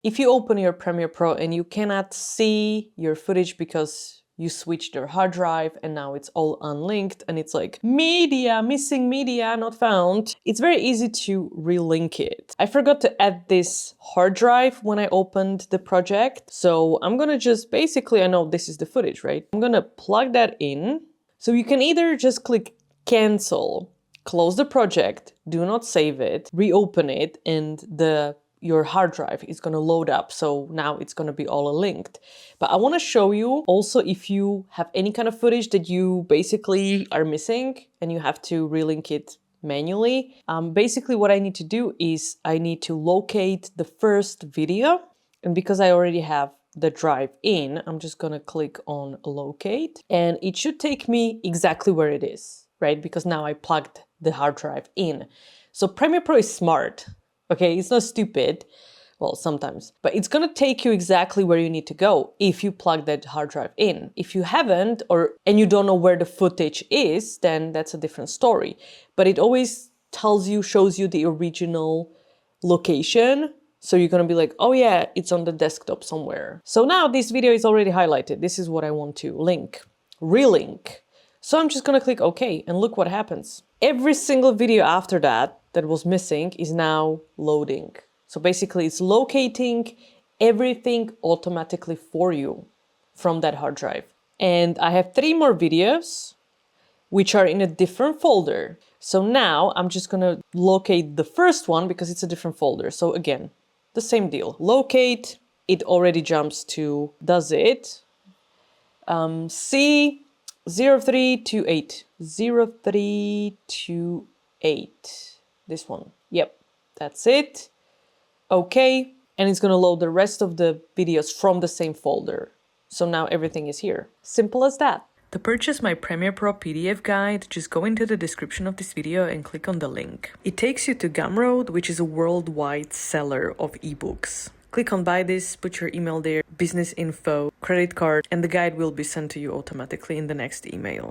If you open your Premiere Pro and you cannot see your footage because you switched your hard drive and now it's all unlinked and it's like media, missing media, not found, it's very easy to relink it. I forgot to add this hard drive when I opened the project. So I'm gonna just basically, I know this is the footage, right? I'm gonna plug that in. So you can either just click cancel, close the project, do not save it, reopen it, and your hard drive is going to load up. So now it's going to be all linked. But I want to show you also if you have any kind of footage that you basically are missing and you have to relink it manually. Basically what I need to do is I need to locate the first video. And because I already have the drive in, I'm just going to click on locate and it should take me exactly where it is, right? Because now I plugged the hard drive in. So Premiere Pro is smart. Okay, it's not stupid. Well, sometimes, but it's gonna take you exactly where you need to go if you plug that hard drive in. If you haven't, and you don't know where the footage is, then that's a different story. But it always shows you the original location. So you're gonna be like, oh yeah, it's on the desktop somewhere. So now this video is already highlighted. This is what I want to link, relink. So I'm just gonna click OK and look what happens. Every single video after that was missing is now loading. So basically it's locating everything automatically for you from that hard drive. And I have 3 more videos which are in a different folder. So now I'm just gonna locate the first one because it's a different folder. So again, the same deal. Locate, it already jumps to, does it? C 0328. 0328. This one. Yep, that's it. Okay, and it's gonna load the rest of the videos from the same folder. So now everything is here. Simple as that. To purchase my Premiere Pro PDF guide, just go into the description of this video and click on the link. It takes you to Gumroad, which is a worldwide seller of ebooks. Click on buy this, put your email there, business info, credit card, and the guide will be sent to you automatically in the next email.